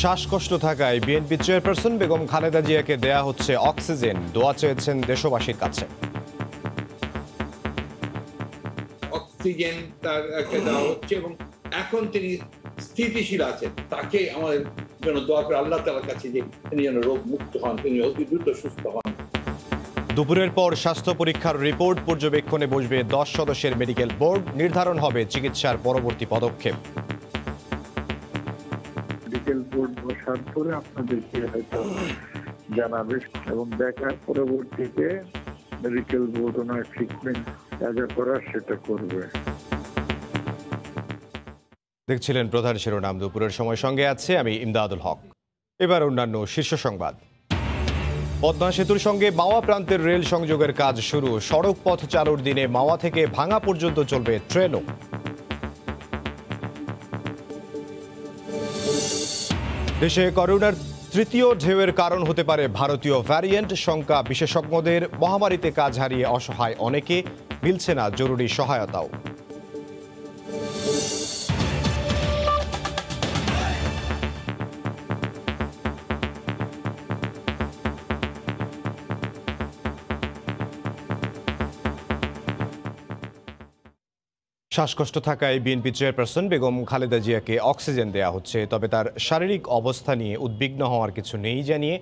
শ্বাসকষ্ট থাকায় BNP chairperson Begum Khaleda জিয়াকে দেয়া হচ্ছে অক্সিজেন। দোয়া চেয়েছেন দেশবাসীর কাছে। অক্সিজেন তাকে দেওয়া হচ্ছে এবং এখন তিনি স্থিতিশীল আছেন। তাকে আমাদের জন্য দোয়া করে আল্লাহ তাআলার কাছে যে তিনি যেন রোগ মুক্ত হন, তিনি অতি দ্রুত সুস্থ হন। দুপুরের পর স্বাস্থ্য পরীক্ষার রিপোর্ট পর্যবেক্ষণে বসবে 10 সদস্যের মেডিকেল বোর্ড। নির্ধারণ হবে চিকিৎসার পরবর্তী পদক্ষেপ। মেডিকেল বোর্ড বসার পরে আপনাদেরকে হয়তো জানাবে এবং দেখার পরবর্তীতে মেডিকেল বোর্ড ওনার ট্রিটমেন্ট যা করার সেটা করবে। দেখছিলেন প্রধান শিরোনাম। দুপুরের সময় সঙ্গে আছে আমি ইমদাদুল হক। এবার অন্যান্য শীর্ষ সংবাদ। পদ্মা সেতুর সঙ্গে মাওয়া প্রান্তের রেল সংযোগের কাজ শুরু। সড়ক পথ চালুর দিনে মাওয়া থেকে ভাঙা পর্যন্ত চলবে ট্রেনও। দেশে করোনার তৃতীয় ঢেউয়ের কারণ হতে পারে ভারতীয় ভ্যারিয়েন্ট। শঙ্কা বিশেষজ্ঞদের। মহামারীতে কাজ হারিয়ে অসহায় অনেকে, মিলছে না জরুরি সহায়তাও। শ্বাসকষ্ট থাকায় বিএনপি চেয়ারপারসন বেগম খালেদা জিয়াকে অক্সিজেন দেয়া হচ্ছে। তবে তার শারীরিক অবস্থা নিয়ে উদ্বিগ্ন হওয়ার কিছু নেই জানিয়ে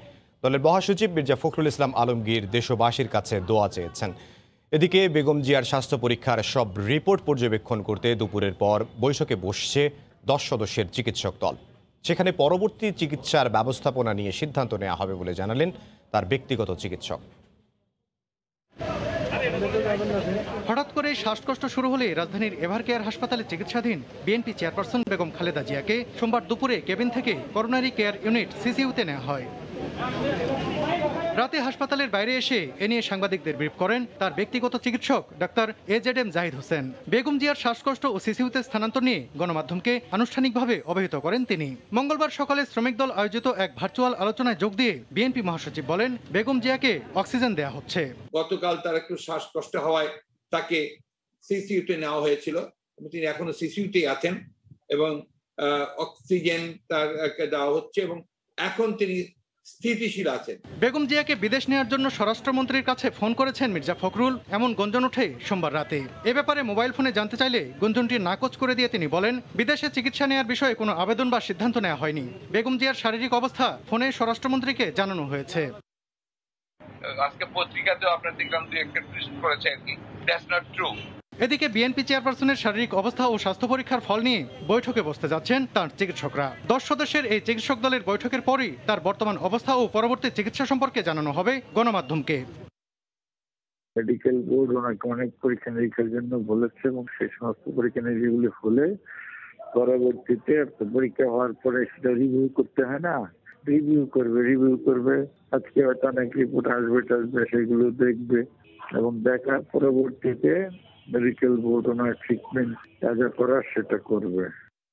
দলের মহাসচিব মির্জা ফখরুল ইসলাম আলমগীর দেশবাসীর কাছে দোয়া চেয়েছেন। এদিকে বেগম জিয়ার স্বাস্থ্য পরীক্ষার সব রিপোর্ট পর্যবেক্ষণ করতে দুপুরের পর বৈঠকে বসছে 10 সদস্যের চিকিৎসক দল। সেখানে পরবর্তী চিকিৎসার ব্যবস্থাপনা নিয়ে সিদ্ধান্ত নেওয়া হবে বলে জানালেন তার ব্যক্তিগত চিকিৎসক। হঠাৎ করে শ্বাসকষ্ট শুরু হলে রাজধানীর এভারকেয়ার হাসপাতালে চিকিৎসাধীন বিএনপি চেয়ারপারসন বেগম খালেদা জিয়াকে সোমবার দুপুরে কেবিন থেকে করোনারি কেয়ার ইউনিট সিসিইউতে নেওয়া হয়। রাতে হাসপাতালের বাইরে এসে এ নিয়ে সাংবাদিকদের ব্রিফ করেন তার ব্যক্তিগত চিকিৎসক ডাক্তার AZM জাহিদ হোসেন। বেগম জিয়ার শ্বাসকষ্ট ও সিসিইউতে স্থানান্তর নিয়ে গণমাধ্যমকে আনুষ্ঠানিকভাবে অবহিত করেন তিনি। মঙ্গলবার সকালে শ্রমিক দল আয়োজিত এক ভার্চুয়াল আলোচনায় যোগ দিয়ে বিএনপি মহাসচিব বলেন, বেগম জিয়াকে অক্সিজেন দেওয়া হচ্ছে। গতকাল তার একটু শ্বাসকষ্ট হওয়ায় তাকে সিসিইউতে নেওয়া হয়েছিল। তিনি এখনো সিসিইউতেই আছেন এবং অক্সিজেন তাকে দেওয়া হচ্ছে এবং এখন তিনি স্থিতিশীল আছেন। বেগম জিয়াকে বিদেশ নেওয়ার জন্য স্বরাষ্ট্রমন্ত্রীর কাছে ফোন করেছেন মির্জা ফখরুল, এমন গুঞ্জন ওঠে সোমবার রাতে। এ ব্যাপারে মোবাইল ফোনে জানতে চাইলে গুঞ্জনটি নাকচ করে দিয়ে তিনি বলেন, বিদেশে চিকিৎসা নেওয়ার বিষয়ে কোনো আবেদন বা সিদ্ধান্ত নেওয়া হয়নি। বেগম জিয়ার শারীরিক অবস্থা ফোনে স্বরাষ্ট্রমন্ত্রীকে জানানো হয়েছে। আজকে পত্রিকাতেও আপনার দেখলাম দুই একটা টুইট করেছে আর কি, দ্যাটস নট ট্রু। এদিকে বিএনপি চেয়ারপারসনের শারীরিক অবস্থা ও স্বাস্থ্য পরীক্ষার ফল নিয়ে বৈঠকে বসতে যাচ্ছেন তার চিকিৎসকরা। 10 সদস্যের এই চিকিৎসক দলের বৈঠকের পরই তার বর্তমান অবস্থা ও পরবর্তী চিকিৎসা সম্পর্কে জানানো হবে গণমাধ্যমকে। মেডিকেল বোর্ড ওনাকে অনেক পরীক্ষা নিরীক্ষার জন্য বলেছে এবং সেই সমস্ত পরীক্ষা নিরীক্ষাগুলি হলে পরবর্তীতে পরীক্ষা হওয়ার পরে সেটা রিভিউ করতে হয় না, রিভিউ করবে। আজকে হয়তো অনেক রিপোর্ট আসবে সেগুলো দেখবে এবং দেখার পরবর্তীতে মেডিকেল বোর্ড ওনার ট্রিটমেন্ট যা করার সেটা করবে।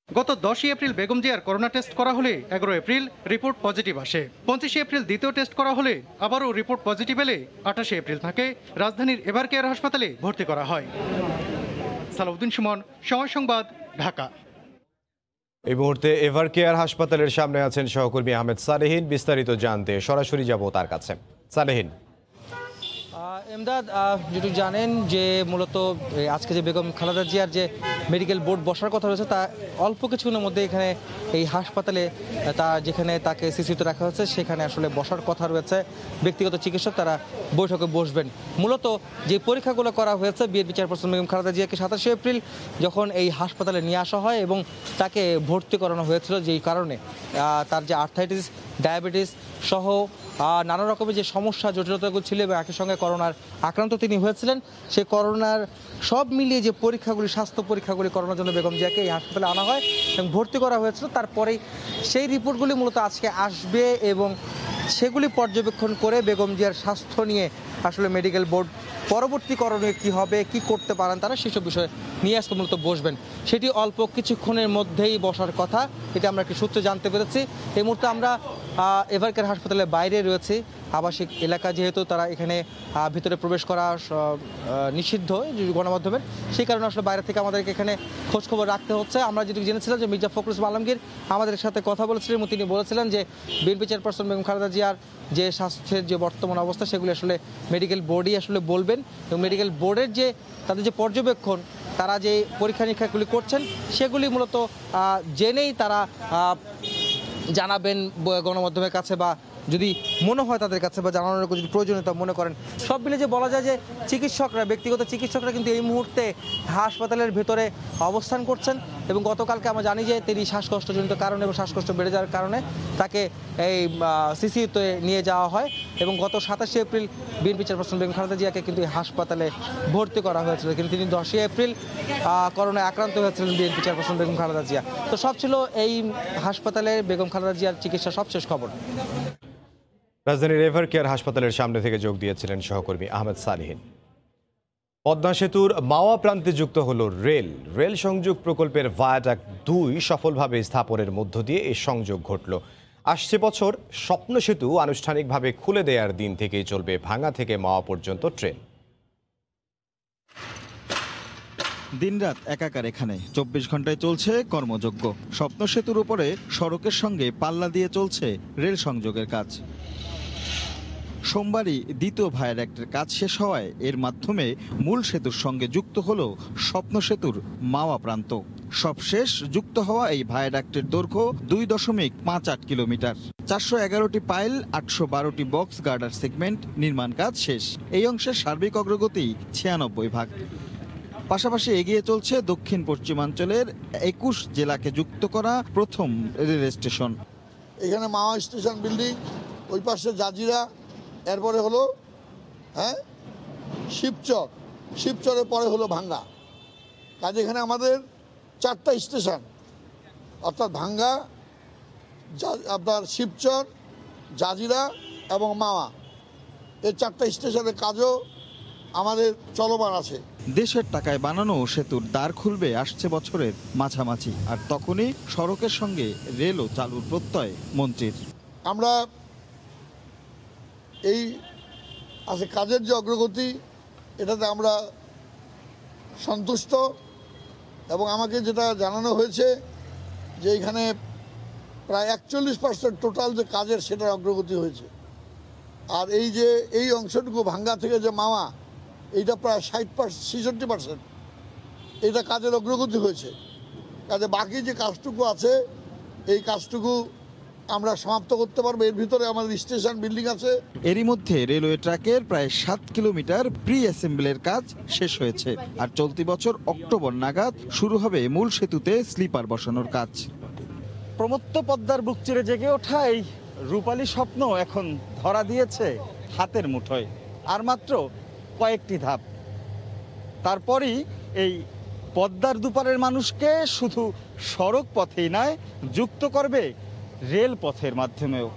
গত 10 এপ্রিল বেগম জিয়ার করোনা টেস্ট করা হলে 11 এপ্রিল রিপোর্ট পজিটিভ আসে। 25 এপ্রিল দ্বিতীয় টেস্ট করা হলে আবারও রিপোর্ট পজিটিভ এলে 28 এপ্রিল তাকে রাজধানীর এভারকেয়ার হাসপাতালে ভর্তি করা হয়। সালাউদ্দিন সুমন, সময় সংবাদ, ঢাকা। এই মুহূর্তে এভারকেয়ার হাসপাতালের সামনে আছেন সহকর্মী আহমেদ সালেহীন। বিস্তারিত জানতে সরাসরি যাব তার কাছে। সালেহীন। এমদাদ, যেটুকু জানেন যে মূলত আজকে যে বেগম খালেদা জিয়ার যে মেডিকেল বোর্ড বসার কথা রয়েছে তা অল্প কিছুক্ষণের মধ্যে এখানে এই হাসপাতালে যেখানে তাকে সিসিইউতে রাখা হয়েছে সেখানে আসলে বসার কথা রয়েছে। ব্যক্তিগত চিকিৎসক তারা বৈঠকে বসবেন। মূলত যে পরীক্ষাগুলো করা হয়েছে বিএনপি চেয়ারপারসন বেগম খালেদা জিয়াকে 27 এপ্রিল যখন এই হাসপাতালে নিয়ে আসা হয় এবং তাকে ভর্তি করানো হয়েছিল, যেই কারণে তার যে আর্থাইটিস, ডায়াবেটিস সহ নানা রকমের যে সমস্যা জটিলতাগুলো ছিল এবং একই সঙ্গে করোনার আক্রান্ত তিনি হয়েছিলেন, সেই করোনার সব মিলিয়ে যে পরীক্ষাগুলি, স্বাস্থ্য পরীক্ষাগুলি করানোর জন্য বেগম জিয়াকে এই হাসপাতালে আনা হয় এবং ভর্তি করা হয়েছিল। তারপরেই সেই রিপোর্টগুলি মূলত আজকে আসবে এবং সেগুলি পর্যবেক্ষণ করে বেগম জিয়ার স্বাস্থ্য নিয়ে আসলে মেডিকেল বোর্ড পরবর্তী করণীয় কী হবে, কি করতে পারেন তারা, সেসব বিষয়ে নিয়ে আসতে মূলত বসবেন। সেটি অল্প কিছুক্ষণের মধ্যেই বসার কথা, এটা আমরা একটি সূত্রে জানতে পেরেছি। এই মুহূর্তে আমরা এভারকেয়ার হাসপাতালের বাইরে রয়েছে, আবাসিক এলাকা যেহেতু তারা এখানে ভিতরে প্রবেশ করা নিষিদ্ধ গণমাধ্যমের, সেই কারণে আসলে বাইরে থেকে আমাদেরকে এখানে খোঁজখবর রাখতে হচ্ছে। আমরা যেটুকু জেনেছিলাম যে মির্জা ফখরুল ইসলাম আলমগীর আমাদের সাথে কথা বলেছিলেন এবং তিনি বলেছিলেন যে বিএনপি চেয়ারপারসন বেগম খালেদা জিয়ার যে স্বাস্থ্যের যে বর্তমান অবস্থা সেগুলি আসলে মেডিকেল বোর্ডই আসলে বলবেন, এবং মেডিকেল বোর্ডের যে তাদের যে পর্যবেক্ষণ, তারা যে পরীক্ষা নিরীক্ষাগুলি করছেন সেগুলি মূলত জেনেই তারা জানাবেন গণমাধ্যমের কাছে, বা যদি মনে হয় তাদের কাছে বা জানানোর যদি প্রয়োজনীয়তা মনে করেন। সব মিলে যে বলা যায় যে চিকিৎসকরা, ব্যক্তিগত চিকিৎসকরা কিন্তু এই মুহূর্তে হাসপাতালের ভেতরে অবস্থান করছেন, এবং গতকালকে আমরা জানি যে তিনি শ্বাসকষ্টজনিত কারণে এবং শ্বাসকষ্ট বেড়ে যাওয়ার কারণে তাকে এই সিসিইউতে নিয়ে যাওয়া হয়, এবং গত 27 April BNP chairperson Begum Khaleda জিয়াকে কিন্তু এই হাসপাতালে ভর্তি করা হয়েছিল, কিন্তু তিনি 10 এপ্রিল করোনায় আক্রান্ত হয়েছিলেন বিএনপি চেয়ারপারসন বেগম খালেদা জিয়া। তো সব ছিল এই হাসপাতালে বেগম খালেদা জিয়ার চিকিৎসা সবশেষ খবর। রাজধানীর এভারকেয়ার হাসপাতালের সামনে থেকে যোগ দিয়েছিলেন সহকর্মী আহমেদ সালিহিন। পদ্মা সেতুর মাওয়া প্রান্তে যুক্ত হলো রেল সংযোগ প্রকল্পের ভায়াডাক্ট 2 সফলভাবে স্থাপনের মধ্য দিয়ে এই সংযোগ ঘটল। আসছে বছর স্বপ্ন সেতু আনুষ্ঠানিকভাবে খুলে দেওয়ার দিন থেকেই চলবে ভাঙ্গা থেকে মাওয়া পর্যন্ত ট্রেন। দিনরাত একাকার এখানে 24 ঘন্টায় চলছে কর্মযজ্ঞ। স্বপ্ন সেতুর উপরে সড়কের সঙ্গে পাল্লা দিয়ে চলছে রেল সংযোগের কাজ। সোমবারই দ্বিতীয় ভায়াডাক্টের কাজ শেষ হওয়ায় এর মাধ্যমে মূল সেতুর সঙ্গে যুক্ত হলো স্বপ্ন সেতুর মাওয়া প্রান্ত। সবশেষ যুক্ত হওয়া এই ভায়াডাক্টের দৈর্ঘ্য 2.58 কিলোমিটার, 411টি পাইল, 812টি বক্স গার্ডার সেগমেন্ট নির্মাণ কাজ শেষ। এই অংশের সার্বিক অগ্রগতি 96 ভাগ। পাশাপাশি এগিয়ে চলছে দক্ষিণ পশ্চিমাঞ্চলের 21 জেলাকে যুক্ত করা প্রথম রেল স্টেশন। এখানে মাওয়া স্টেশন বিল্ডিং, ওই পাশে জাজিরা, এরপরে হলো শিবচরের পরে হলো ভাঙ্গা। কাজে এখানে আমাদের 4টা স্টেশন, অর্থাৎ ভাঙ্গা, আপনার শিবচর, জাজিরা এবং মাওয়া, এই 4টা স্টেশনের কাজও আমাদের চলমান আছে। দেশের টাকায় বানানো সেতুর দ্বার খুলবে আসছে বছরের মাঝামাঝি, আর তখনই সড়কের সঙ্গে রেলও চালুর প্রত্যয় মন্ত্রীর। আমরা এই কাজের যে অগ্রগতি, এটাতে আমরা সন্তুষ্ট, এবং আমাকে যেটা জানানো হয়েছে যে এখানে প্রায় 41% টোটাল যে কাজের সেটার অগ্রগতি হয়েছে। আর এই অংশটুকু ভাঙ্গা থেকে যে মাওয়া, এইটা প্রায় 66% এটা কাজের অগ্রগতি হয়েছে। কাজে বাকি যে কাজটুকু আছে এই কাজটুকু আমরা সমাপ্ত করতে পারবো। এর ভিতরে আমাদের স্টেশন বিল্ডিং আছে। এরই মধ্যে রেলওয়ে ট্র্যাকের প্রায় 7 কিলোমিটার প্রি অ্যাসেম্বলের কাজ শেষ হয়েছে, আর চলতি বছর অক্টোবর নাগাদ শুরু হবে মূল সেতুতে স্লিপার বসানোর কাজ। প্রমত্ত পদ্মার বুক চিরে জেগে ওঠা এই রূপালী স্বপ্ন এখন ধরা দিয়েছে হাতের মুঠোয়। আর মাত্র কয়েকটি ধাপ, তারপরই এই পদ্মার দুপারের মানুষকে শুধু সড়ক পথেই নয়, যুক্ত করবে রেল পথের মাধ্যমেও।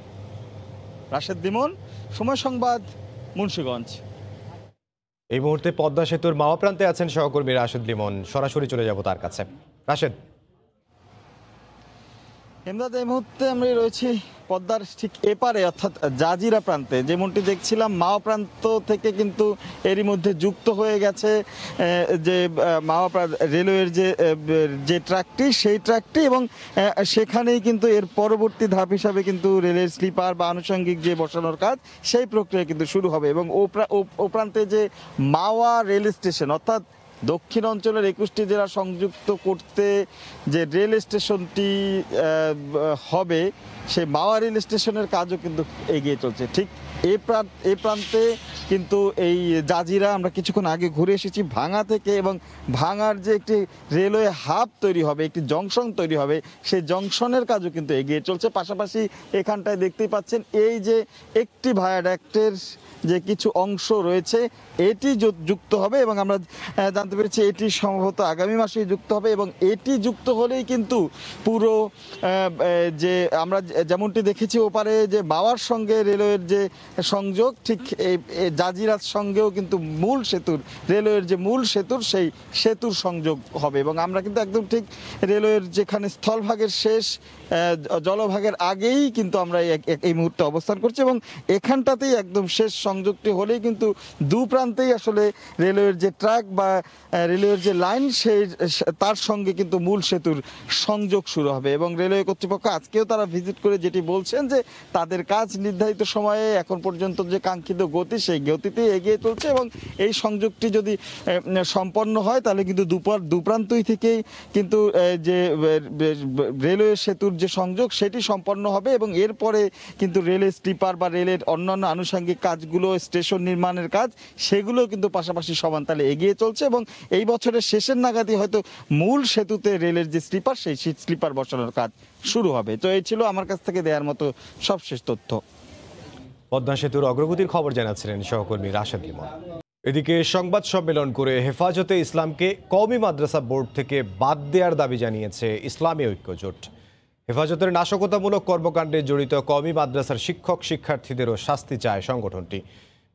রাশেদ দিমন, সময় সংবাদ, মুন্সিগঞ্জ। এই মুহূর্তে পদ্মা সেতুর মাওয়া প্রান্তে আছেন সহকর্মী রাশেদ লিমন, সরাসরি চলে যাব তার কাছে। রাশেদ। এমদাদ, এই মুহূর্তে আমরা রয়েছি পদ্মার ঠিক এপারে, অর্থাৎ জাজিরা প্রান্তে। যেমনটি দেখছিলাম মাওয়া প্রান্ত থেকে কিন্তু এরই মধ্যে যুক্ত হয়ে গেছে যে মাওয়া রেলওয়ের যে ট্র্যাকটি, সেই ট্র্যাকটি, এবং সেখানেই কিন্তু এর পরবর্তী ধাপ হিসাবে কিন্তু রেলের স্লিপার বা আনুষঙ্গিক যে বসানোর কাজ, সেই প্রক্রিয়া কিন্তু শুরু হবে। এবং ও প্রান্তে যে মাওয়া রেল স্টেশন, অর্থাৎ দক্ষিণ অঞ্চলের 21টি জেলা সংযুক্ত করতে যে রেল স্টেশনটি হবে, সেই মাওয়া রেল স্টেশনের কাজও কিন্তু এগিয়ে চলছে। ঠিক এই প্রান্তে কিন্তু এই জাজিরা, আমরা কিছুক্ষণ আগে ঘুরে এসেছি ভাঙ্গা থেকে, এবং ভাঙ্গার যে একটি রেলওয়ে হাব তৈরি হবে, একটি জংশন তৈরি হবে, সেই জংশনের কাজও কিন্তু এগিয়ে চলছে। পাশাপাশি এখানটায় দেখতেই পাচ্ছেন এই যে একটি ভায়াডাক্টের যে কিছু অংশ রয়েছে, এটি যুক্ত হবে। এবং আমরা জানতে পেরেছি এটি সম্ভবত আগামী মাসেই যুক্ত হবে এবং এটি যুক্ত হলেই কিন্তু পুরো যে আমরা যেমনটি দেখেছি ওপারে যে বাওয়ার সঙ্গে রেলওয়ের যে সংযোগ, ঠিক এই জাজিরার সঙ্গেও কিন্তু মূল সেতুর রেলওয়ের যে মূল সেতুর সেই সেতুর সংযোগ হবে এবং আমরা কিন্তু একদম ঠিক রেলওয়ের যেখানে স্থলভাগের শেষ জলভাগের আগেই কিন্তু আমরা এই মুহূর্তে অবস্থান করছি এবং এখানটাতেই একদম শেষ সংযোগটি হলেই কিন্তু দু প্রান্তেই আসলে রেলওয়ের যে ট্র্যাক বা রেলওয়ের যে লাইন সেই তার সঙ্গে কিন্তু মূল সেতুর সংযোগ শুরু হবে এবং রেলওয়ে কর্তৃপক্ষ আজকেও তারা ভিজিট করে যেটি বলছেন যে তাদের কাজ নির্ধারিত সময়ে এখন পর্যন্ত যে কাঙ্ক্ষিত গতি সেই গতিতে এগিয়ে চলছে এবং এই সংযোগটি যদি সম্পন্ন হয় তাহলে কিন্তু দু প্রান্তই থেকেই কিন্তু যে রেলওয়ে সেতুর যে সংযোগ সেটি সম্পন্ন হবে এবং এরপরে কিন্তু রেলের স্লিপার বা রেলের অন্যান্য আনুষঙ্গিক কাজগুলো, স্টেশন নির্মাণের কাজ, সেগুলো কিন্তু পাশাপাশি সমান তালে এগিয়ে চলছে এবং এই বছরের শেষের নাগাদই হয়তো মূল সেতুতে রেলের যে স্লিপার সেই স্লিপার বসানোর কাজ শুরু হবে। তো এই ছিল আমার কাছ থেকে দেওয়ার মতো সবশেষ তথ্য। পদ্মা সেতুর অগ্রগতির খবর জানাচ্ছিলেন সহকর্মী রাশেদ লিমন। এদিকে সংবাদ সম্মেলন করে হেফাজতে ইসলামকে কওমি মাদ্রাসা বোর্ড থেকে বাদ দেওয়ার দাবি জানিয়েছে ইসলামী ঐক্য জোট। হেফাজতের নাশকতামূলক কর্মকাণ্ডে জড়িত কওমি মাদ্রাসার শিক্ষক শিক্ষার্থীদেরও শাস্তি চায় সংগঠনটি।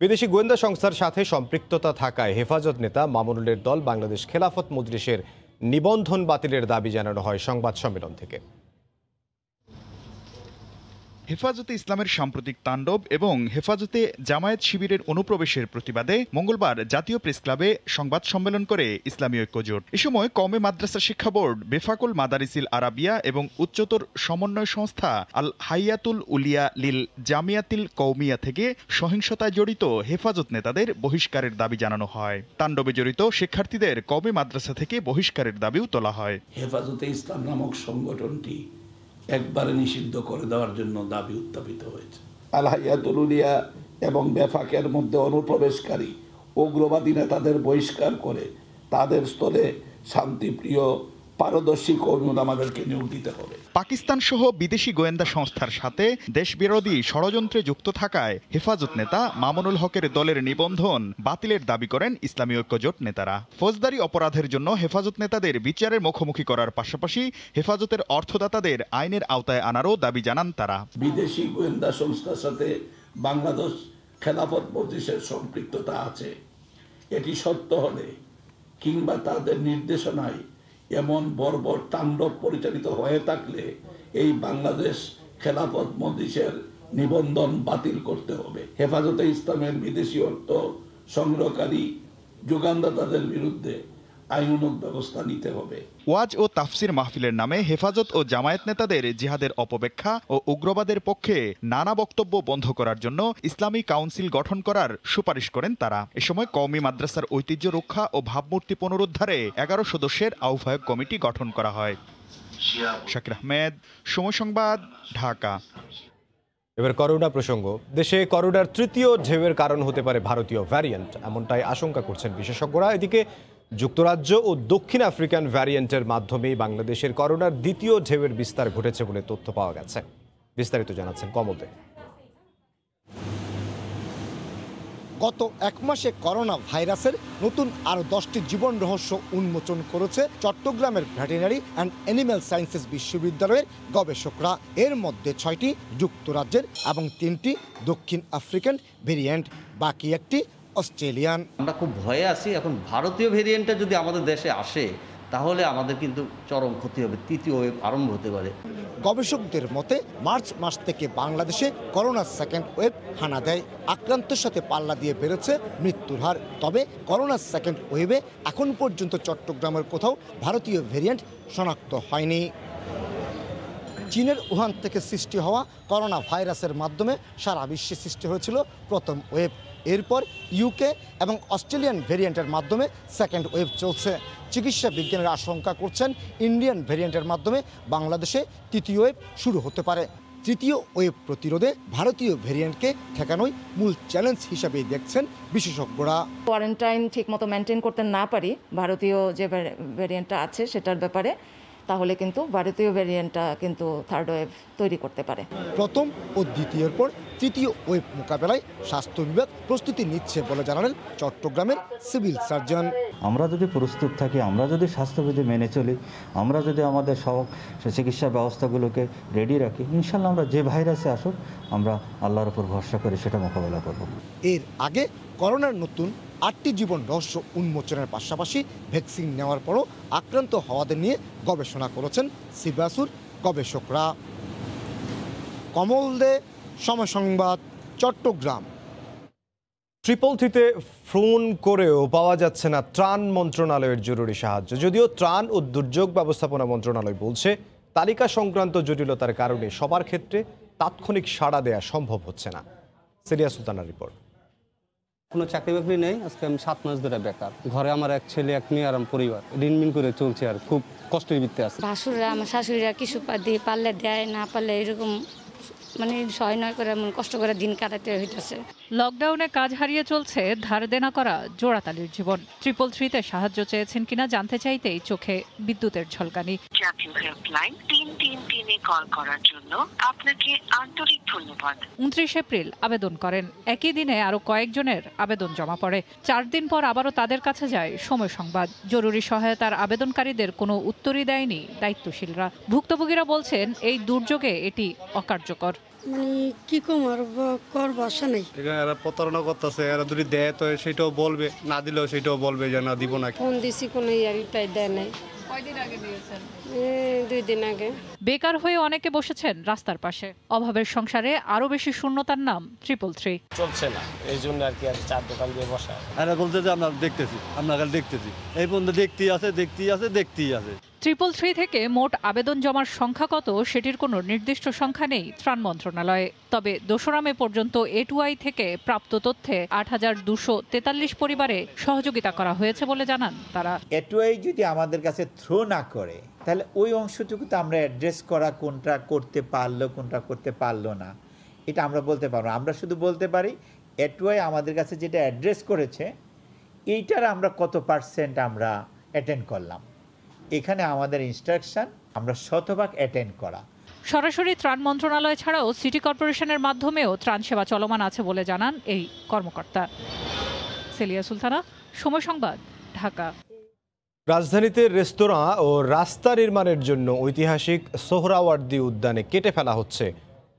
বিদেশি গোয়েন্দা সংস্থার সাথে সম্পৃক্ততা থাকায় হেফাজত নেতা মামুনুলের দল বাংলাদেশ খেলাফত মজলিসের নিবন্ধন বাতিলের দাবি জানানো হয় সংবাদ সম্মেলন থেকে। হেফাজতে ইসলামের সাম্প্রতিক তাণ্ডব এবং হেফাজতে জামায়াত শিবিরের অনুপ্রবেশের প্রতিবাদে মঙ্গলবার জাতীয় প্রেস ক্লাবে সংবাদ সম্মেলন করে ইসলামী ঐক্য জোট। এ সময় কওমি মাদ্রাসা শিক্ষা বোর্ড, বেফাকুল মাদারিসিল আরাবিয়া এবং উচ্চতর সমন্বয় সংস্থা আল হাইয়াতুল উলিয়া লিল জামিয়াতিল কওমিয়া থেকে সহিংসতায় জড়িত হেফাজত নেতাদের বহিষ্কারের দাবি জানানো হয়। তাণ্ডবে জড়িত শিক্ষার্থীদের কওমি মাদ্রাসা থেকে বহিষ্কারের দাবিও তোলা হয়। হেফাজতে ইসলাম নামক সংগঠনটি একবারে নিষিদ্ধ করে দেওয়ার জন্য দাবি উত্থাপিত হয়েছে। আল হাইয়াতুল উলিয়া এবং বেফাকের মধ্যে অনুপ্রবেশকারী উগ্রবাদী নেতাদের বহিষ্কার করে তাদের স্থলে শান্তিপ্রিয় পারদর্শী কর্মী আমাদেরকে নিয়োগ দিতে হবে। পাকিস্তান সহ বিদেশি গোয়েন্দা সংস্থার সাথে দেশবিরোধী ষড়যন্ত্রে যুক্ত থাকায় হেফাজত নেতা মামুনুল হকের দলের নিবন্ধন বাতিলের দাবি করেন ইসলামী ঐক্য জোট নেতারা। ফৌজদারি অপরাধের জন্য হেফাজত নেতাদের বিচারের মুখোমুখি করার পাশাপাশি হেফাজতের অর্থদাতাদের আইনের আওতায় আনারও দাবি জানান তারা। বিদেশি গোয়েন্দা সংস্থার সাথে বাংলাদেশ খেলাফত মজলিসের সম্পৃক্ততা আছে, এটি সত্য হলে কিংবা তাদের নির্দেশনায় এমন বর্বর তাণ্ডব পরিচালিত হয়ে থাকলে এই বাংলাদেশ খেলাফত মজলিসের নিবন্ধন বাতিল করতে হবে। হেফাজতে ইসলামের বিদেশি অর্থ সংগ্রহকারী যোগানদাতাদের বিরুদ্ধে আইনানুগ ব্যবস্থা নিতে হবে। ওয়াজ ও তাফসির মাহফিলের নামে হেফাজত ও জামায়াত নেতাদের জিহাদের অপব্যাখ্যা ও উগ্রবাদের পক্ষে নানা বক্তব্য বন্ধ করার জন্য ইসলামী কাউন্সিল গঠন করার সুপারিশ করেন তারা। এ সময় কওমি মাদ্রাসার ঐতিহ্য রক্ষা ও ভাবমূর্তি পুনরুদ্ধারে 11 সদস্যের আহ্বায়ক কমিটি গঠন করা হয়। শাকির আহমেদ, সময় সংবাদ, ঢাকা। এবার করোনা প্রসঙ্গ। দেশে করোনার তৃতীয় ঢেউয়ের কারণ হতে পারে ভারতীয় ভ্যারিয়েন্ট, এমনটাই আশঙ্কা করছেন বিশেষজ্ঞরা। এদিকে যুক্তরাজ্য ও দক্ষিণ আফ্রিকান ভ্যারিয়েন্টের মাধ্যমেই বাংলাদেশের করোনার দ্বিতীয় ঢেউয়ের বিস্তার ঘটেছে বলে তথ্য পাওয়া গেছে। বিস্তারিত জানাচ্ছেন কমল দে। গত এক মাসে করোনা ভাইরাসের নতুন আরও 10টি জীবন রহস্য উন্মোচন করেছে চট্টগ্রামের ভেটেরিনারি অ্যান্ড অ্যানিম্যাল সায়েন্সেস বিশ্ববিদ্যালয়ের গবেষকরা। এর মধ্যে 6টি যুক্তরাজ্যের এবং 3টি দক্ষিণ আফ্রিকান ভেরিয়েন্ট, বাকি একটি অস্ট্রেলিয়ান। আমরা খুব ভয়ে আছি। এখন ভারতীয় ভেরিয়েন্টটা যদি আমাদের দেশে আসে তাহলে আমাদের কিন্তু চরম ক্ষতি হবে, তৃতীয় ওয়েভ আরম্ভ হতে পারে। গবেষকদের মতে মার্চ মাস থেকে বাংলাদেশে করোনার সেকেন্ড ওয়েভ হানা দেয়। আক্রান্তের সাথে পাল্লা দিয়ে বেড়েছে মৃত্যুর হার। তবে করোনার সেকেন্ড ওয়েভে এখন পর্যন্ত চট্টগ্রামের কোথাও ভারতীয় ভেরিয়েন্ট শনাক্ত হয়নি। চীনের উহান থেকে সৃষ্টি হওয়া করোনা ভাইরাসের মাধ্যমে সারা বিশ্বে সৃষ্টি হয়েছিল প্রথম ওয়েভ। এরপর ইউকে এবং অস্ট্রেলিয়ান ভেরিয়েন্টের মাধ্যমে সেকেন্ড ওয়েভ চলছে। চিকিৎসা বিজ্ঞানীরা আশঙ্কা করছেন ইন্ডিয়ান ভেরিয়েন্টের মাধ্যমে বাংলাদেশে তৃতীয় ওয়েভ শুরু হতে পারে। তৃতীয় ওয়েভ প্রতিরোধে ভারতীয় ভেরিয়েন্টকে ঠেকানোই মূল চ্যালেঞ্জ হিসাবেই দেখছেন বিশেষজ্ঞরা। কোয়ারেন্টাইন ঠিকমতো মেনটেন করতে না পারি ভারতীয় যে ভেরিয়েন্টটা আছে সেটার ব্যাপারে, তাহলে কিন্তু ভারতীয় ভ্যারিয়েন্টটা কিন্তু থার্ড ওয়েভ তৈরি করতে পারে। প্রথম ও দ্বিতীয়ের পর তৃতীয় ওয়েভ মোকাবেলায় স্বাস্থ্য বিভাগ প্রস্তুতি নিচ্ছে বলে জানালেন চট্টগ্রামের সিভিল সার্জন। আমরা যদি প্রস্তুত থাকি, আমরা যদি স্বাস্থ্যবিধি মেনে চলি, আমরা যদি আমাদের সব চিকিৎসা ব্যবস্থাগুলোকে রেডি রাখি, ইনশাল্লাহ আমরা যে ভাইরাসে আসুক আমরা আল্লাহর উপর ভরসা করে সেটা মোকাবেলা করব। এর আগে করোনার নতুন 8টি জীবন রহস্য উন্মোচনের পাশাপাশি ভ্যাকসিন নেওয়ার পরও আক্রান্ত হওয়াদের নিয়ে গবেষণা করেছেন সিবাসুর গবেষকরা। কমল দে, সময় সংবাদ, চট্টগ্রাম। 333-তে ফোন করেও পাওয়া যাচ্ছে না ত্রাণ মন্ত্রণালয়ের জরুরি সাহায্য। যদিও ত্রাণ ও দুর্যোগ ব্যবস্থাপনা মন্ত্রণালয় বলছে তালিকা সংক্রান্ত জটিলতার কারণে সবার ক্ষেত্রে তাৎক্ষণিক সাড়া দেয়া সম্ভব হচ্ছে না। সিরিয়া সুলতানার রিপোর্ট। কোনো চাকরি বাকরি নেই, আজকে আমি 7 মাস ধরে বেকার। ঘরে আমার এক ছেলে, এক মেয়ে আর আমার পরিবার ঋণমিন করে চলছে, আর খুব কষ্টের ভিত্তিতে আছে। ভাসুররা, আমার শাশুড়িরা কিছু দিয়ে পারলে দেয়, না পারলে এরকম মানে সহায় নয় করে এমন কষ্ট করে দিন কাটাতে হইতেছে। লকডাউনে কাজ হারিয়ে চলছে ধার দেনা করা জোড়াতালির জীবন। 333-তে সাহায্য চেয়েছেন কিনা জানতে চাইতেই চোখে বিদ্যুতের ঝলকানি। জাতীয় হেল্পলাইন 333-এ কল করার জন্য আপনাকে আন্তরিক ধন্যবাদ। 29 এপ্রিল আবেদন করেন, একই দিনে আরো কয়েকজনের আবেদন জমা পড়ে। 4 দিন পর আবারও তাদের কাছে যায় সময় সংবাদ। জরুরি সহায়তার আবেদনকারীদের কোনো উত্তরই দেয়নি দায়িত্বশীলরা। ভুক্তভোগীরা বলছেন এই দুর্যোগে এটি অকার্যকর। মানে কি কম আর কর বাসা নেই। এরা প্রতারণা করতেছে, এরা যদি দেয় তো সেটাও বলবে, না দিলেও সেটাও বলবে যে না দিব না। ফোন দিছি কোনো রিপ্লাই দেয় নাই। কয়দিন আগে দিয়েছেন? 2 দিন আগে। বেকার হয়ে অনেকে বসেছেন রাস্তার পাশে। অভাবের সংসারে আরো বেশি শূন্যতার নাম 333। চলছে না, এই জন্য আর কি আর চার দোকান দিয়ে বসা। এরা বলতে যে আমরা দেখতেছি, আমরা দেখতেছি, এই পর্যন্ত দেখতেই আছে। 333 থেকে মোট আবেদন জমার সংখ্যা কত সেটির কোনো নির্দিষ্ট সংখ্যা নেই ত্রাণ মন্ত্রণালয়ে। তবে 2 মে পর্যন্ত A2I থেকে প্রাপ্ত তথ্যে 8243 পরিবারে সহযোগিতা করা হয়েছে বলে জানান তারা। A2I যদি আমাদের কাছে থ্রো না করে তাহলে ওই অংশটুকু তো আমরা অ্যাড্রেস করা, কোনটা করতে পারলো কোনটা করতে পারলো না এটা আমরা বলতে পারবো। আমরা শুধু বলতে পারি A2I আমাদের কাছে যেটা অ্যাড্রেস করেছে এইটার আমরা কত % আমরা অ্যাটেন্ড করলাম। এখানে আমাদের ইনস্ট্রাকশন আমরা 100% অ্যাটেন্ড করা। সরাসরি ত্রাণ মন্ত্রণালয় ছাড়াও সিটি কর্পোরেশনের মাধ্যমেও ত্রাণ সেবা চলমান আছে বলে জানান এই কর্মকর্তা। সিরিয়া সুলতানা, সময় সংবাদ, ঢাকা। রাজধানীতে রেস্তোরাঁ ও রাস্তা নির্মাণের জন্য ঐতিহাসিক সোহরাওয়ার্দী উদ্যানে কেটে ফেলা হচ্ছে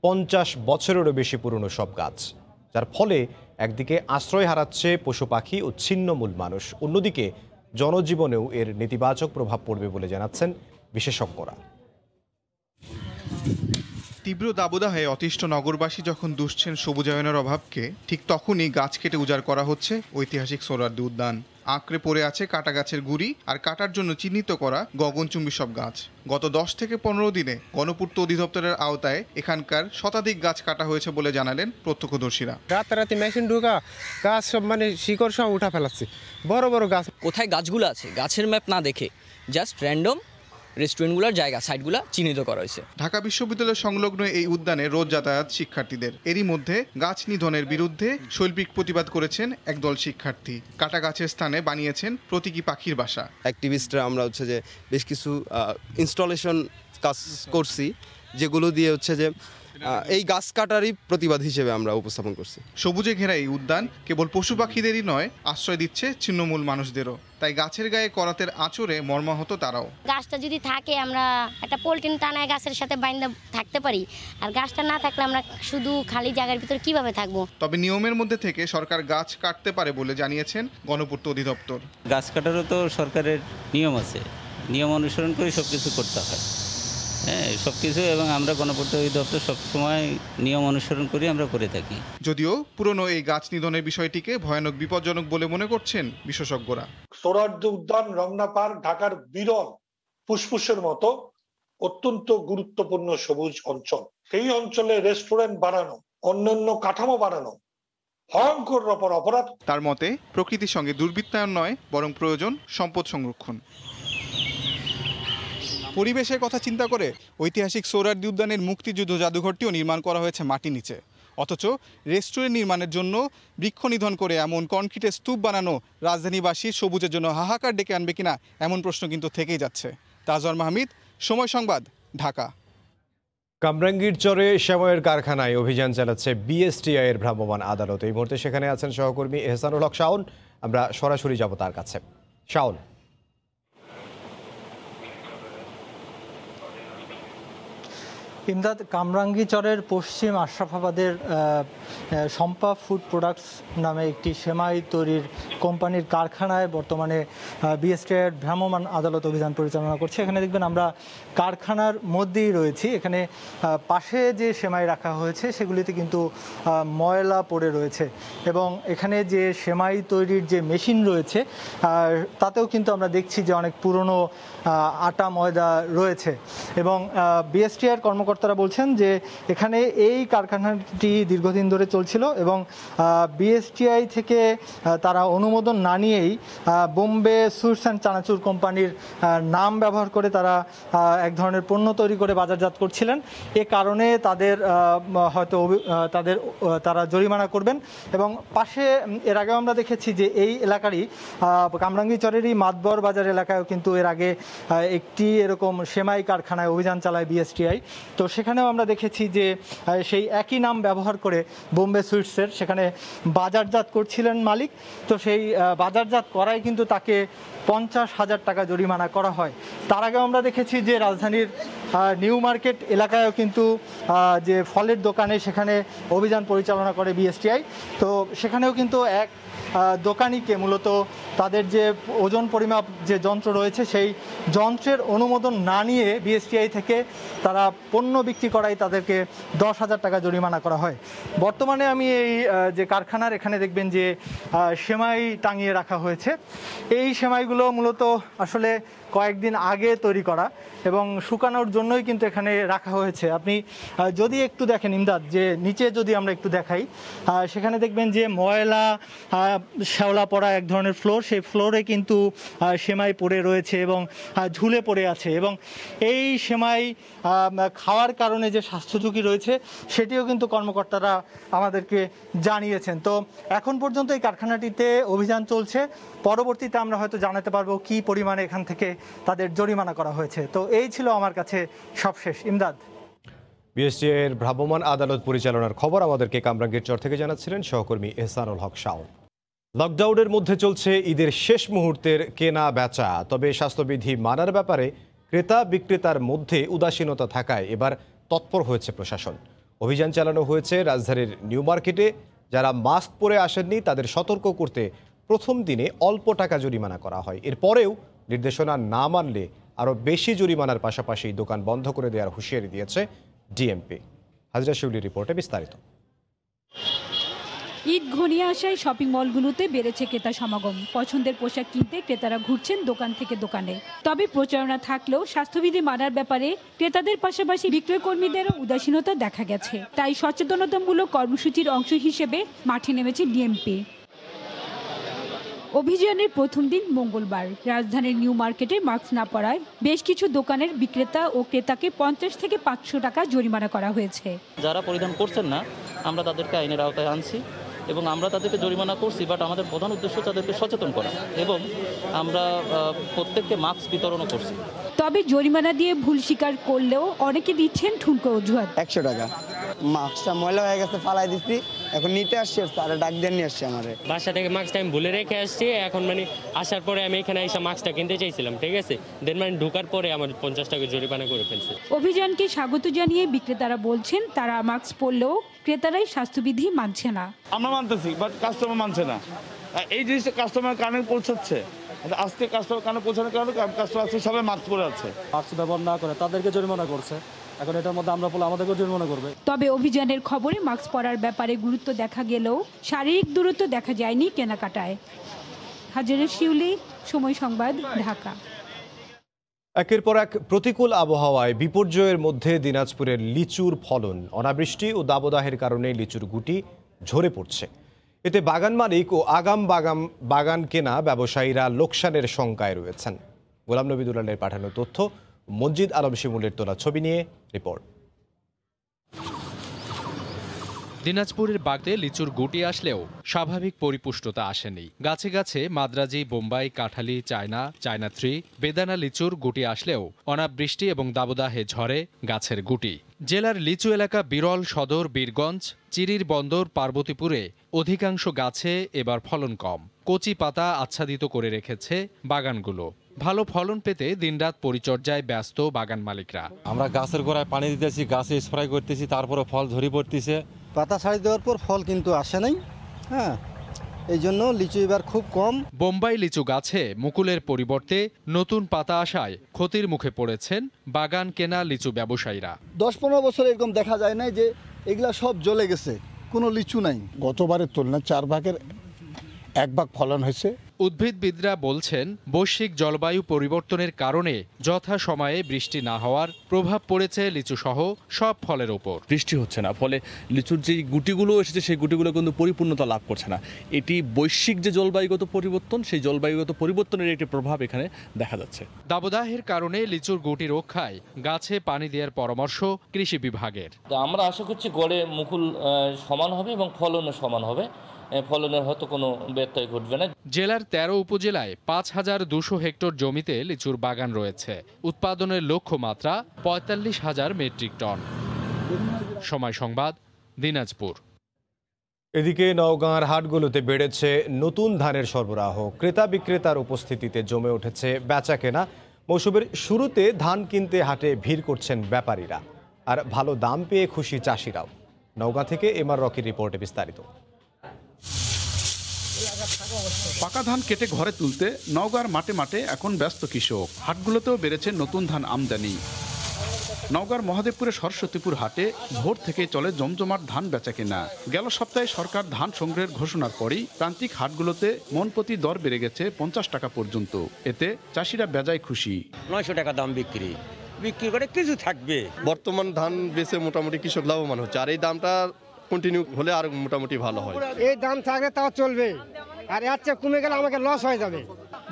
50 বছরেরও বেশি পুরনো সব গাছ, যার ফলে একদিকে আশ্রয় হারাচ্ছে পশু পাখি ও ছিন্নমূল মানুষ, অন্যদিকে জনজীবনেও এর নেতিবাচক প্রভাব পড়বে বলে জানাচ্ছেন বিশেষজ্ঞরা। তীব্র দাবদাহে অতিষ্ঠ নগরবাসী যখন দুষছেন সবুজায়নের অভাবকে, ঠিক তখনই গাছ কেটে উজাড় করা হচ্ছে ঐতিহাসিক সোহরাওয়ার্দী উদ্যান। আঁকড়ে পড়ে আছে কাটা গাছের গুড়ি আর কাটার জন্য চিহ্নিত করা গগনচুম্বী সব গাছ। গত 10 থেকে 15 দিনে গণপূর্ত অধিদপ্তরের আওতায় এখানকার শতাধিক গাছ কাটা হয়েছে বলে জানালেন প্রত্যক্ষদর্শীরা। রাতারাতি মেশিন ঢুকা গাছ সব মানে শিকড় সব উঠা ফেলাচ্ছে, বড় বড় গাছ। কোথায় গাছগুলো আছে গাছের ম্যাপ না দেখে জাস্ট র্যান্ডম রেস্টুরেন্টগুলোর জায়গা সাইটগুলো চিহ্নিত করা হয়েছে। ঢাকা বিশ্ববিদ্যালয় সংলগ্ন এই উদ্যানে রোজ যাতায়াত শিক্ষার্থীদের। এরই মধ্যে গাছ নিধনের বিরুদ্ধে শৈল্পিক প্রতিবাদ করেছেন একদল শিক্ষার্থী। কাটা গাছের স্থানে বানিয়েছেন প্রতীকী পাখির বাসা। অ্যাক্টিভিস্টরা আমরা হচ্ছে যে বেশ কিছু ইনস্টলেশন কাজ করছি, যেগুলো দিয়ে হচ্ছে যে এই গাছ কাটারই প্রতিবাদ হিসেবে আমরা উপস্থাপন করছি। সবুজে ঘেরা এই উদ্যান কেবল পশু পাখিদেরই নয়, আশ্রয় দিচ্ছে ছিন্নমূল মানুষদেরও। তাই গাছের গায়ে করাতের আঁচড়ে মর্মাহত তারাও। গাছটা যদি থাকে আমরা একটা পলিথিন টানায় গাছের সাথে বাইন্ধা থাকতে পারি, আর গাছটা না থাকলে আমরা শুধু খালি জায়গার ভিতর কিভাবে থাকবো। তবে নিয়মের মধ্যে থেকে সরকার গাছ কাটতে পারে বলে জানিয়েছেন গণপূর্ত অধিদপ্তর। গাছ কাটারও তো সরকারের নিয়ম আছে, নিয়ম অনুসরণ করে সবকিছু করতে হয়। হ্যাঁ, সবকিছু, এবং আমরা গণপূর্ত অধিদপ্তর সবসময় নিয়ম অনুসরণ করে আমরা করে থাকি। যদিও পুরনো এই গাছ নিধনের বিষয়টিকে ভয়ানক বিপজ্জনক বলে মনে করছেন বিশেষজ্ঞরা। সোহরাওয়ার্দী উদ্যান, রমনা পার্ক ঢাকার বিরল ফুসফুসের মতো অত্যন্ত গুরুত্বপূর্ণ সবুজ অঞ্চল। এই অঞ্চলে রেস্টুরেন্ট বানানো, অন্যান্য কাঠামো বানানো ভয়ঙ্কর অপরাধ। তার মতে প্রকৃতির সঙ্গে দুর্বৃত্তায়ন নয়, বরং প্রয়োজন সম্পদ সংরক্ষণ। পরিবেশের কথা চিন্তা করে ঐতিহাসিক সোহরাওয়ার্দী উদ্যানের মুক্তিযুদ্ধ জাদুঘরটিও নির্মাণ করা হয়েছে মাটির নিচে। অথচ রেস্টুরেন্ট নির্মাণের জন্য বৃক্ষ নিধন করে এমন কনক্রিটের স্তূপ বানানো রাজধানীবাসীর সবুজের জন্য হাহাকার ডেকে আনবে কিনা, এমন প্রশ্ন কিন্তু থেকেই যাচ্ছে। তাজওয়ার মাহমিদ, সময় সংবাদ, ঢাকা। কামরাঙ্গীর চরে সেমাইয়ের কারখানায় অভিযান চালাচ্ছে বিএসটিআই এর ভ্রাম্যমাণ আদালত। এই মুহূর্তে সেখানে আছেন সহকর্মী এহসানুল হক শাওন। আমরা সরাসরি যাব তার কাছে। শাওন, ইমদাদ, কামরাঙ্গীচরের পশ্চিম আশরাফাবাদের শম্পা ফুড প্রোডাক্টস নামে একটি সেমাই তৈরির কোম্পানির কারখানায় বর্তমানে বিএসটিআইয়ের ভ্রাম্যমাণ আদালত অভিযান পরিচালনা করছে। এখানে দেখবেন আমরা কারখানার মধ্যেই রয়েছি। এখানে পাশে যে সেমাই রাখা হয়েছে সেগুলিতে কিন্তু ময়লা পড়ে রয়েছে এবং এখানে যে সেমাই তৈরির যে মেশিন রয়েছে তাতেও কিন্তু আমরা দেখছি যে অনেক পুরনো আটা ময়দা রয়েছে এবং বিএসটিআইয়ের কর্মকর্তারা বলছেন যে এখানে এই কারখানাটি দীর্ঘদিন ধরে চলছিল এবং বিএসটিআই থেকে তারা অনুমোদন না নিয়েই বোম্বে সুইটস অ্যান্ড চানাচুর কোম্পানির নাম ব্যবহার করে তারা এক ধরনের পণ্য তৈরি করে বাজারজাত করছিলেন। এ কারণে তাদের হয়তো তারা জরিমানা করবেন এবং পাশে এর আগেও আমরা দেখেছি যে এই এলাকারই কামরাঙ্গীচরেরই মাতবর বাজার এলাকায়ও কিন্তু এর আগে একটি এরকম সেমাই কারখানায় অভিযান চালায় বিএসটিআই। তো সেখানেও আমরা দেখেছি যে সেই একই নাম ব্যবহার করে বোম্বে সুইটসের সেখানে বাজারজাত করছিলেন মালিক। তো সেই বাজারজাত করায় কিন্তু তাকে 50,000 টাকা জরিমানা করা হয়। তার আগে আমরা দেখেছি যে রাজধানীর নিউ মার্কেট এলাকায়ও কিন্তু যে ফলের দোকানে সেখানে অভিযান পরিচালনা করে বিএসটিআই। তো সেখানেও কিন্তু এক দোকানিকে মূলত তাদের যে ওজন পরিমাপ যে যন্ত্র রয়েছে সেই যন্ত্রের অনুমোদন না নিয়ে বিএসটিআই থেকে তারা পণ্য বিক্রি করায় তাদেরকে 10,000 টাকা জরিমানা করা হয়। বর্তমানে আমি এই যে কারখানার এখানে দেখবেন যে সেমাই টাঙিয়ে রাখা হয়েছে। এই সেমাইগুলো মূলত আসলে কয়েকদিন আগে তৈরি করা এবং শুকানোর জন্যই কিন্তু এখানে রাখা হয়েছে। আপনি যদি একটু দেখেন ইমদাদ, যে নিচে যদি আমরা একটু দেখাই সেখানে দেখবেন যে ময়লা শ্যাওলা পড়া এক ধরনের ফ্লোর, সেই ফ্লোরে কিন্তু সেমাই পড়ে রয়েছে এবং ঝুলে পড়ে আছে এবং এই সেমাই খাওয়ার কারণে যে স্বাস্থ্য ঝুঁকি রয়েছে সেটিও কিন্তু কর্মকর্তারা আমাদেরকে জানিয়েছেন। তো এখন পর্যন্ত এই কারখানাটিতে অভিযান চলছে। পরবর্তীতে আমরা হয়তো জানাতে পারবো কি পরিমাণে এখান থেকে তাদের জরিমানা করা হয়েছে। তো এই ছিল আমার কাছে সবশেষ। ইমদাদ, বিএসটিআইয়ের ভ্রাম্যমাণ আদালত পরিচালনার খবর আমাদেরকে কামরাঙ্গীর চর থেকে জানাচ্ছিলেন সহকর্মী এহসানুল হক শাওন। লকডাউনের মধ্যে চলছে ঈদের শেষ মুহূর্তের কেনা বেচা। তবে স্বাস্থ্যবিধি মানার ব্যাপারে ক্রেতা বিক্রেতার মধ্যে উদাসীনতা থাকায় এবার তৎপর হয়েছে প্রশাসন। অভিযান চালানো হয়েছে রাজধানীর নিউ মার্কেটে। যারা মাস্ক পরে আসেননি তাদের সতর্ক করতে প্রথম দিনে অল্প টাকা জরিমানা করা হয়। এরপরেও নির্দেশনা না মানলে আরও বেশি জরিমানার পাশাপাশি দোকান বন্ধ করে দেওয়ার হুঁশিয়ারি দিয়েছে ডিএমপি। হাজরা শিউলির রিপোর্টে বিস্তারিত। ঈদ ঘনিয়ে আসায় শপিং মলগুলোতে বেড়েছে ক্রেতা সমাগম। পছন্দের পোশাক কিনতে ক্রেতারা ঘুরছেন দোকান থেকে দোকানে। তবে প্রচারণা থাকলেও স্বাস্থ্যবিধি মানার ব্যাপারে ক্রেতাদের পাশাপাশি বিক্রয় কর্মীদেরও উদাসীনতা দেখা গেছে। তাই সচেতনতামূলক কর্মসূচির অংশ হিসেবে মাঠে নেমেছে ডিএমপি। অভিযানের প্রথম দিন মঙ্গলবার রাজধানীর নিউ মার্কেটে মাস্ক না পরায় বেশ কিছু দোকানের বিক্রেতা ও ক্রেতাকে 50 থেকে 500 টাকা জরিমানা করা হয়েছে। যারা পরিধান করছেন না আমরা তাদেরকে আইনের আওতায় আনছি এবং আমরা তাদেরকে জরিমানা করছি, বাট আমাদের প্রধান উদ্দেশ্য তাদেরকে সচেতন করা এবং আমরা প্রত্যেককে মাস্ক বিতরণও করছি। তবে জরিমানা দিয়ে ভুল স্বীকার করলেও অনেকে দিচ্ছেন ঠুনকো অজুহাত। 100 টাকা মাস্কটা ময়লা হয়ে গেছে, ফালাই দিচ্ছি, এখন নিতে আসছি, তারা ডাক দিয়ে নিয়ে আসছে। আমার বাসা থেকে মাস্কটা আমি ভুলে রেখে আসছি। এখন মানে আসার পরে আমি এখানে এসে মাস্কটা কিনতে চাইছিলাম, ঠিক আছে, দেন মানে ঢোকার পরে আমার 50 টাকা জরিমানা করে ফেলছে। অভিযানকে স্বাগত জানিয়ে বিক্রেতারা বলছেন তারা মাস্ক পরলেও ক্রেতারাই স্বাস্থ্যবিধি মানছে না। আমরা মানতেছি, বাট কাস্টমার মানছে না। এই জিনিসটা কাস্টমার কানে পৌঁছাচ্ছে, আজকে কাস্টমার কানে পৌঁছানোর কারণে কাস্টমার আজকে সবাই মাস্ক পরে আছে। মাস্ক ব্যবহার না করে তাদেরকে জরিমানা করছে, এখন এটার মধ্যে আমরা বলে আমাদেরকে জরিমানা করবে। তবে অভিযানের খবরে মাস্ক পরার ব্যাপারে গুরুত্ব দেখা গেলেও শারীরিক দূরত্ব দেখা যায়নি কেনাকাটায়। হাজরা শিউলি, সময় সংবাদ, ঢাকা। একের পর এক প্রতিকূল আবহাওয়ায় বিপর্যয়ের মধ্যে দিনাজপুরের লিচুর ফলন। অনাবৃষ্টি ও দাবদাহের কারণে লিচুর গুটি ঝরে পড়ছে। এতে বাগান মালিক ও আগাম বাগান কেনা ব্যবসায়ীরা লোকসানের শঙ্কায় রয়েছেন। গোলাম নবী দুলালের পাঠানো তথ্য, মসজিদ আলম শিমুলের তোলা ছবি নিয়ে রিপোর্ট। দিনাজপুরের বাগদে লিচুর গুটি আসলেও স্বাভাবিক পরিপুষ্টতা আসেনি। গাছে গাছে মাদ্রাজি, বোম্বাই, কাঁঠালি, চায়না 3, বেদানা লিচুর গুটি আসলেও অনাবৃষ্টি এবং দাবদাহে ঝরে গাছের গুটি। জেলার লিচু এলাকা বিরল সদর, বীরগঞ্জ, চিরির বন্দর, পার্বতীপুরে অধিকাংশ গাছে এবার ফলন কম। কচি পাতা আচ্ছাদিত করে রেখেছে বাগানগুলো। ভালো ফলন পেতে দিনরাত পরিচর্যায় ব্যস্ত বাগান মালিকরা। আমরা গাছের গোড়ায় পানি দিতেছি, গাছে স্প্রে করতেছি, তারপরে ফল ঝরে পড়তেছে। পাতা ছাড়ি দেওয়ার পর ফল কিন্তু আসে নাই, হ্যাঁ, এই জন্য লিচু এবার খুব কম। বোম্বাই লিচু গাছে মুকুলের পরিবর্তে নতুন পাতা আসায় ক্ষতির মুখে পড়েছেন বাগান কেনা লিচু ব্যবসায়ীরা। 10-15 বছর এরকম দেখা যায় না যে এগুলা সব জ্বলে গেছে, কোনো লিচু নাই। গতবারের তুলনায় 4 ভাগের 1 ভাগ ফলন হয়েছে। উদ্ভিদবিদরা বলছেন বৈশ্বিক জলবায়ু পরিবর্তনের কারণে যথা সময়ে বৃষ্টি না হওয়ার প্রভাব পড়েছে লিচু সহ সব ফলের ওপর। বৃষ্টি হচ্ছে না, ফলে লিচুর যে গুটিগুলো এসেছে সেই গুটিগুলো কিন্তু পরিপূর্ণতা লাভ করছে না। এটি বৈশ্বিক যে জলবায়ুগত পরিবর্তন, সেই জলবায়ুগত পরিবর্তনের একটি প্রভাব এখানে দেখা যাচ্ছে। দাবদাহের কারণে লিচুর গুটি রক্ষায় গাছে পানি দেওয়ার পরামর্শ কৃষি বিভাগের। আমরা আশা করছি গড়ে মুকুল সমান হবে এবং ফলনও সমান হবে, ফলনের হয়তো কোনো ব্যত্যয় ঘটবে না। জেলার 13 উপজেলায় 5200 হেক্টর জমিতে লিচুর বাগান রয়েছে। উৎপাদনের লক্ষ্যমাত্রা 45,000 মেট্রিক টন। সময় সংবাদ, দিনাজপুর। এদিকে নওগাঁর হাটগুলোতে বেড়েছে নতুন ধানের সরবরাহ। ক্রেতা বিক্রেতার উপস্থিতিতে জমে উঠেছে বেচা কেনা। মৌসুমের শুরুতে ধান কিনতে হাটে ভিড় করছেন ব্যাপারীরা, আর ভালো দাম পেয়ে খুশি চাষিরাও। নওগাঁ থেকে এমআর রকির রিপোর্টে বিস্তারিত। পাকা ধান কেটে ঘরে তুলতে নওগাঁর মাঠে মাঠে এখন ব্যস্ত কৃষক। হাটগুলোতেও বেড়েছে নতুন ধান আমদানি। নওগাঁর মহাদেবপুরের সরস্বতীপুর হাটে ভোর থেকে চলে জমজমাট ধান বেচা কেনা। গেল সপ্তাহে সরকার ধান সংগ্রহের ঘোষণার পরই প্রান্তিক হাটগুলোতে মন প্রতি দর বেড়ে গেছে 50 টাকা পর্যন্ত। এতে চাষিরা বেজায় খুশি। 900 টাকা দাম বিক্রি করে কিছু থাকবে। বর্তমান ধান বেচে মোটামুটি কৃষক লাভবান হচ্ছে, আর এই দামটা কন্টিনিউ হলে আর মোটামুটি ভালো হয়। এই দাম থাকলে তাও চলবে, আর এর চেয়ে কমে গেলে আমাকে লস হয়ে যাবে।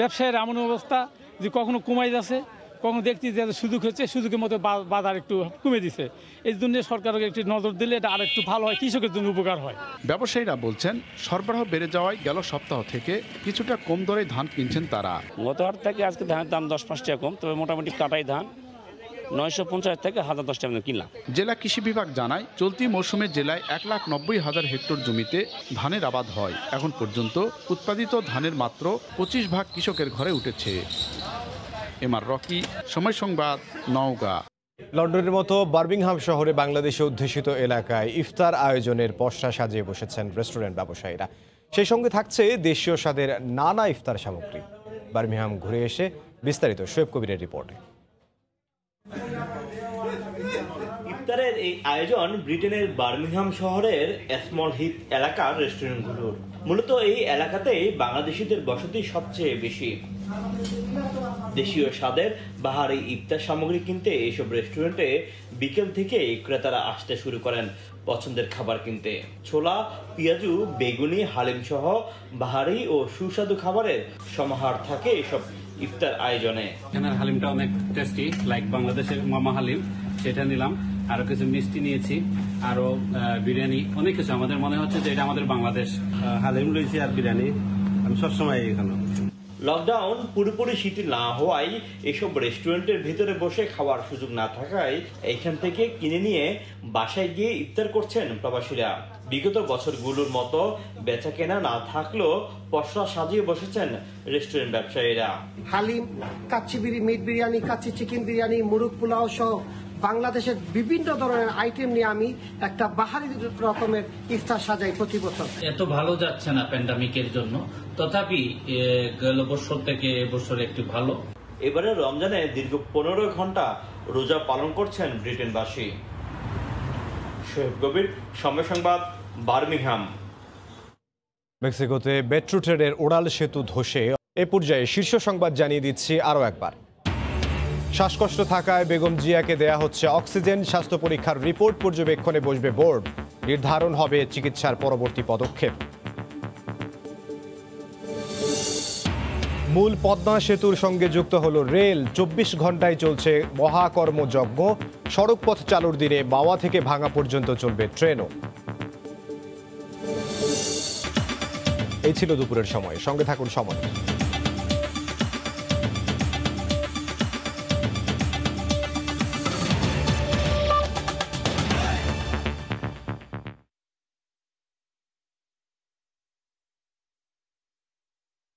ব্যবসায়ের এমন অবস্থা যে কখনো কমাই যাচ্ছে, কখনো দেখছি যে সুযোগ হচ্ছে, সুযোগের মতো বাজার একটু কমে দিছে। এই জন্য সরকারকে একটু নজর দিলে এটা আর একটু ভালো হয়, কৃষকের জন্য উপকার হয়। ব্যবসায়ীরা বলছেন সরবরাহ বেড়ে যাওয়ায় গেল সপ্তাহ থেকে কিছুটা কম দরে ধান কিনছেন তারা। গত হাট থেকে আজকে ধানের দাম 10-5 টাকা কম, তবে মোটামুটি কাটাই ধান 950 থেকে 1010 টাকা কিনলাম। জেলা কৃষি বিভাগ জানায় চলতি মৌসুমে জেলায় 1,90,000 হেক্টর জমিতে ধানের আবাদ হয়। এখন পর্যন্ত উৎপাদিত ধানের মাত্র 25 ভাগ কৃষকের ঘরে উঠেছে। এমআর রকি, সময় সংবাদ, নওগাঁ। লন্ডনের মতো বার্মিংহাম শহরে বাংলাদেশে অধ্যুষিত এলাকায় ইফতার আয়োজনের পসরা সাজিয়ে বসেছেন রেস্টুরেন্ট ব্যবসায়ীরা। সেই সঙ্গে থাকছে দেশীয় স্বাদের নানা ইফতার সামগ্রী। বার্মিংহাম ঘুরে এসে বিস্তারিত শোয়েব কবিরের রিপোর্টে। ইফতারের এই আয়োজন ব্রিটেনের বার্মিংহাম শহরের স্মল হিথ এলাকার রেস্টুরেন্টগুলোর। মূলত এই এলাকাতেই বাংলাদেশিদের বসতি সবচেয়ে বেশি। দেশীয় স্বাদের বাহারি ইফতার সামগ্রী কিনতে এইসব রেস্টুরেন্টে বিকেল থেকে ক্রেতারা আসতে শুরু করেন পছন্দের খাবার কিনতে। ছোলা, পেঁয়াজু, বেগুনি, হালিম সহ বাহারি ও সুস্বাদু খাবারের সমাহার থাকে এসব ইফতার আয়োজনে। এখানের হালিমটা অনেক টেস্টি, লাইক বাংলাদেশের মামা হালিম, সেটা নিলাম। আরো কিছু মিষ্টি নিয়েছি, আরো বিরিয়ানি, অনেক কিছু। আমাদের মনে হচ্ছে যে এটা আমাদের বাংলাদেশ। হালিম রয়েছে আর বিরিয়ানি, আমি সবসময় এখানে। লকডাউন পুরোপুরি শিথিল না হওয়ায় এসব রেস্টুরেন্টের ভিতরে বসে খাওয়ার সুযোগ না থাকায় এখান থেকে কিনে নিয়ে বাসায় গিয়ে ইফতার করছেন প্রবাসীরা। বিগত বছরগুলোর মতো বেচা কেনা না থাকলেও পসরা সাজিয়ে বসেছেন রেস্টুরেন্ট ব্যবসায়ীরা। হালিম, কাচ্চি মিট বিরিয়ানি, কাচ্চি চিকেন বিরিয়ানি, মুরগ পোলাও সহ বাংলাদেশের বিভিন্ন ধরনের আইটেম নিয়ে আমি একটা বাহারি রকমের ইফতার সাজাই প্রতি বছর। এত ভালো যাচ্ছে না প্যান্ডামিকের জন্য, তথাপি গেল বছর থেকে এবছর একটু ভালো। এবারে রমজানে দীর্ঘ 15 ঘন্টা রোজা পালন করছেন ব্রিটেনবাসী। শোয়েব কবির, সময় সংবাদ, বার্মিংহাম। মেক্সিকোতে মেট্রো ট্রেনের ওড়াল সেতু ধসে এ পর্যায়ে শীর্ষ সংবাদ জানিয়ে দিচ্ছি আরও একবার। শ্বাসকষ্ট থাকায় বেগম জিয়াকে দেয়া হচ্ছে অক্সিজেন। স্বাস্থ্য পরীক্ষার রিপোর্ট পর্যবেক্ষণে বসবে বোর্ড। নির্ধারণ হবে চিকিৎসার পরবর্তী পদক্ষেপ। মূল পদ্মা সেতুর সঙ্গে যুক্ত হলো রেল। 24 ঘন্টায় চলছে মহাকর্মযজ্ঞ। সড়কপথ চালুর দিনে মাওয়া থেকে ভাঙা পর্যন্ত চলবে ট্রেনও। এই ছিল দুপুরের সময়, সঙ্গে থাকুন সময়।